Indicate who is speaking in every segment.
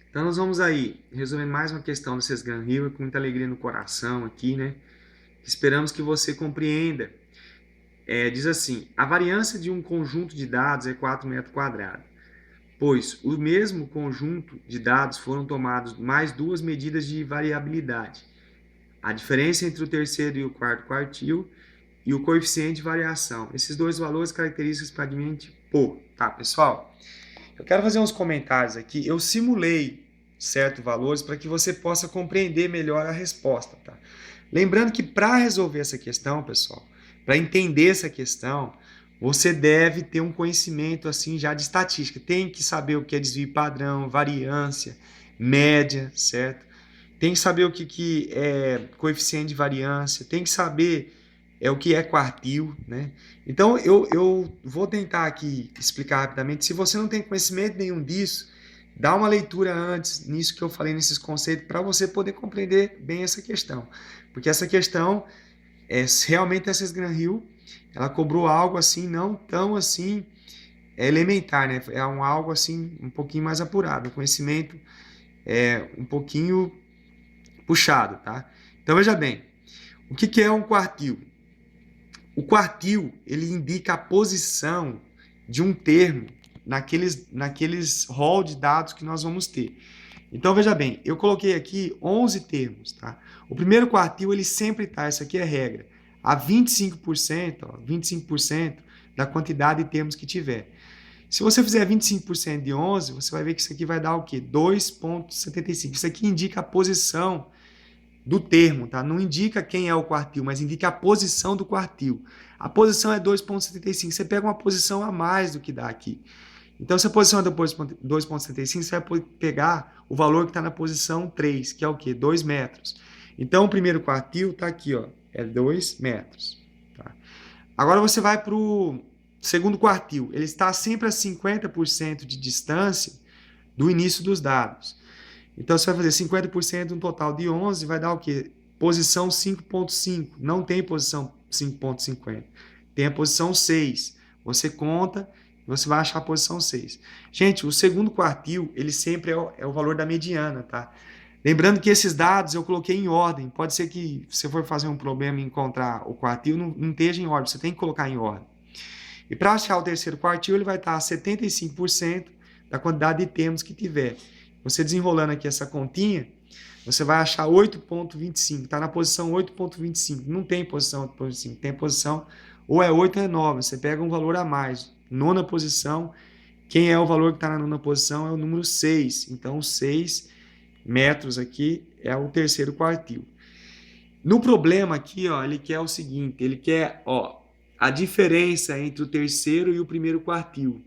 Speaker 1: Então nós vamos aí resolver mais uma questão do Sesgan River com muita alegria no coração aqui, né? Esperamos que você compreenda. Diz assim, a variância de um conjunto de dados é 4 metros quadrados, pois o mesmo conjunto de dados foram tomados mais duas medidas de variabilidade. A diferença entre o terceiro e o quarto quartil e o coeficiente de variação. Esses dois valores caracterizam expandimento por. Tá, pessoal? Eu quero fazer uns comentários aqui. Eu simulei certos valores para que você possa compreender melhor a resposta, tá? Lembrando que para resolver essa questão, pessoal, para entender essa questão, você deve ter um conhecimento assim já de estatística. Tem que saber o que é desvio padrão, variância, média, certo? Tem que saber o que é coeficiente de variância, tem que saber o que é quartil, né? Então, eu vou tentar aqui explicar rapidamente. Se você não tem conhecimento nenhum disso, dá uma leitura antes nisso que eu falei, nesses conceitos, para você poder compreender bem essa questão. Porque essa questão, realmente, essa Grand Hill, ela cobrou algo assim, não tão assim elementar, né? É algo assim, um pouquinho mais apurado, um conhecimento um pouquinho puxado, tá? Então, veja bem, o que é um quartil? O quartil, ele indica a posição de um termo naqueles rol de dados que nós vamos ter. Então, veja bem, eu coloquei aqui 11 termos, tá? O primeiro quartil, ele sempre está, essa aqui é a regra, a 25% da quantidade de termos que tiver. Se você fizer 25% de 11, você vai ver que isso aqui vai dar o quê? 2,75. Isso aqui indica a posição do termo, tá? Não indica quem é o quartil, mas indica a posição do quartil. A posição é 2,75. Você pega uma posição a mais do que dá aqui. Então, se a posição é 2,75, você vai pegar o valor que está na posição 3, que é o quê? 2 metros. Então, o primeiro quartil está aqui, ó, é 2 metros. Tá? Agora, você vai para o segundo quartil. Ele está sempre a 50% de distância do início dos dados. Então, você vai fazer 50% de um total de 11, vai dar o quê? Posição 5,5. Não tem posição 5,50. Tem a posição 6. Você conta, você vai achar a posição 6. Gente, o segundo quartil, ele sempre é o valor da mediana, tá? Lembrando que esses dados eu coloquei em ordem. Pode ser que você for fazer um problema e encontrar o quartil, não esteja em ordem. Você tem que colocar em ordem. E para achar o terceiro quartil, ele vai estar a 75% da quantidade de termos que tiver. Você desenrolando aqui essa continha, você vai achar 8,25. Está na posição 8,25. Não tem posição 8,25. Tem posição ou é 8 ou é 9. Você pega um valor a mais. Nona posição. Quem é o valor que está na nona posição é o número 6. Então, 6 metros aqui é o terceiro quartil. No problema aqui, ó, ele quer o seguinte. Ele quer a diferença entre o terceiro e o primeiro quartil.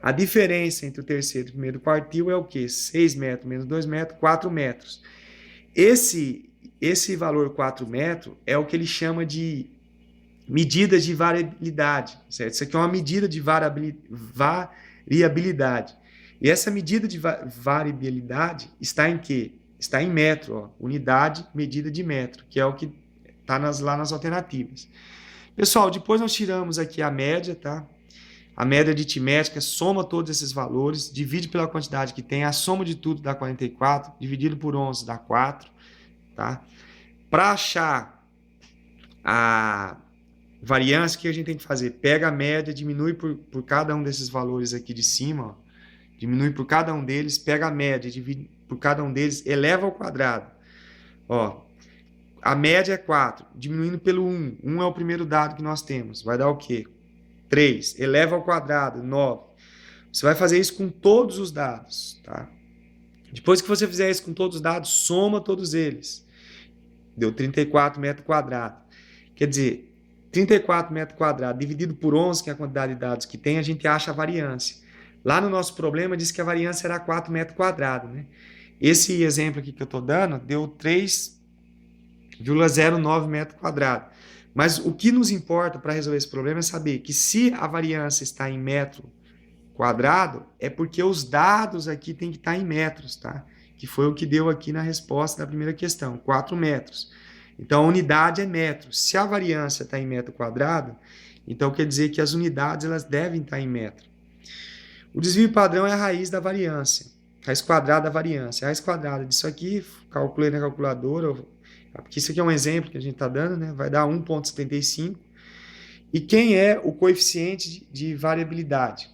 Speaker 1: A diferença entre o terceiro e o primeiro quartil é o quê? 6 metros menos 2 metros, 4 metros. Esse valor 4 metros é o que ele chama de medida de variabilidade, certo? Isso aqui é uma medida de variabilidade. E essa medida de variabilidade está em quê? Está em metro, ó, unidade medida de metro, que é o que está lá nas alternativas. Pessoal, depois nós tiramos aqui a média, tá? A média aritmética soma todos esses valores, divide pela quantidade que tem, a soma de tudo dá 44, dividido por 11 dá 4, tá? Para achar a variância, o que a gente tem que fazer? Pega a média, diminui por cada um desses valores aqui de cima, ó, diminui por cada um deles, pega a média, divide por cada um deles, eleva ao quadrado. Ó, a média é 4, diminuindo pelo 1. 1 é o primeiro dado que nós temos, vai dar o quê? 3, eleva ao quadrado, 9. Você vai fazer isso com todos os dados, tá? Depois que você fizer isso com todos os dados, soma todos eles. Deu 34 metros quadrados. Quer dizer, 34 metros quadrados dividido por 11, que é a quantidade de dados que tem, a gente acha a variância. Lá no nosso problema, diz que a variância era 4 metros quadrados, né? Esse exemplo aqui que eu estou dando deu 3,09 metros quadrados. Mas o que nos importa para resolver esse problema é saber que se a variância está em metro quadrado, é porque os dados aqui têm que estar em metros, tá? Que foi o que deu aqui na resposta da primeira questão, 4 metros. Então, a unidade é metro. Se a variância está em metro quadrado, então quer dizer que as unidades elas devem estar em metro. O desvio padrão é a raiz da variância. raiz quadrada da variância. A raiz quadrada disso aqui, calculei na calculadora, porque isso aqui é um exemplo que a gente está dando, né? Vai dar 1,75. E quem é o coeficiente de variabilidade?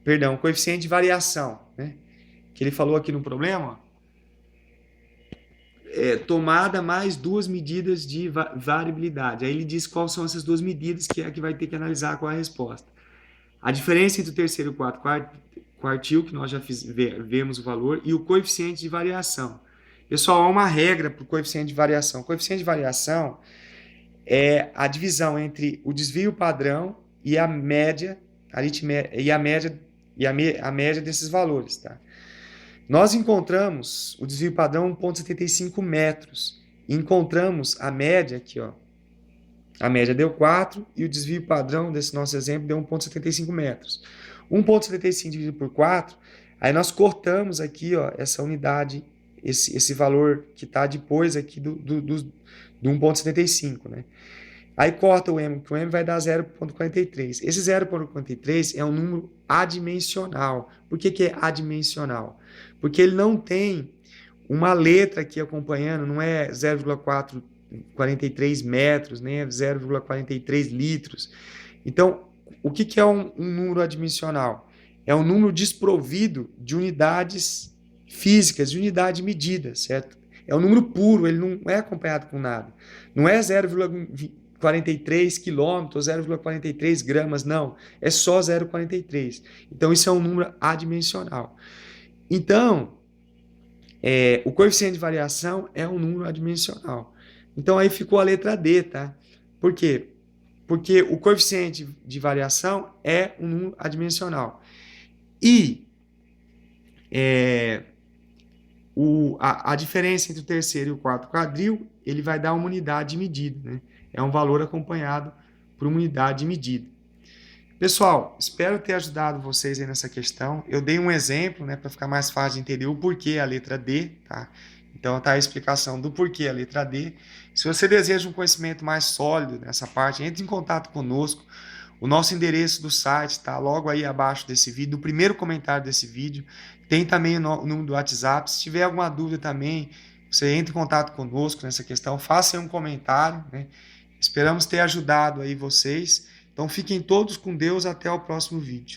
Speaker 1: Perdão, coeficiente de variação, né? Que ele falou aqui no problema, tomada mais duas medidas de variabilidade. Aí ele diz quais são essas duas medidas que é que vai ter que analisar qual é a resposta. A diferença entre o terceiro e o quartil, que nós já vemos o valor, e o coeficiente de variação. Pessoal, há uma regra para o coeficiente de variação. O coeficiente de variação é a divisão entre o desvio padrão e a média, a média desses valores, tá? Nós encontramos o desvio padrão 1,75 metros. E encontramos a média aqui, ó. A média deu 4 e o desvio padrão desse nosso exemplo deu 1,75 metros. 1,75 dividido por 4, aí nós cortamos aqui, ó, essa unidade, esse valor que está depois aqui do 1,75, né? Aí corta o m, que o m vai dar 0,43. Esse 0,43 é um número adimensional. Por que é adimensional? Porque ele não tem uma letra aqui acompanhando, não é 0,43 metros, nem é 0,43 litros. Então, o que é um número adimensional? É um número desprovido de unidades físicas, de unidade medida, certo? É um número puro, ele não é acompanhado com nada. Não é 0,43 quilômetros, 0,43 gramas, não. É só 0,43. Então, isso é um número adimensional. Então, o coeficiente de variação é um número adimensional. Então, aí ficou a letra D, tá? Por quê? Porque o coeficiente de variação é um número adimensional. E a diferença entre o terceiro e o quarto quadril, ele vai dar uma unidade de medida, né? É um valor acompanhado por uma unidade de medida. Pessoal, espero ter ajudado vocês aí nessa questão. Eu dei um exemplo, né, para ficar mais fácil de entender o porquê a letra D, tá? Então, tá a explicação do porquê a letra D. Se você deseja um conhecimento mais sólido nessa parte, entre em contato conosco. O nosso endereço do site está logo aí abaixo desse vídeo, no primeiro comentário desse vídeo. Tem também o número do WhatsApp. Se tiver alguma dúvida também, você entre em contato conosco nessa questão, faça aí um comentário, né? Esperamos ter ajudado aí vocês. Então fiquem todos com Deus, até o próximo vídeo.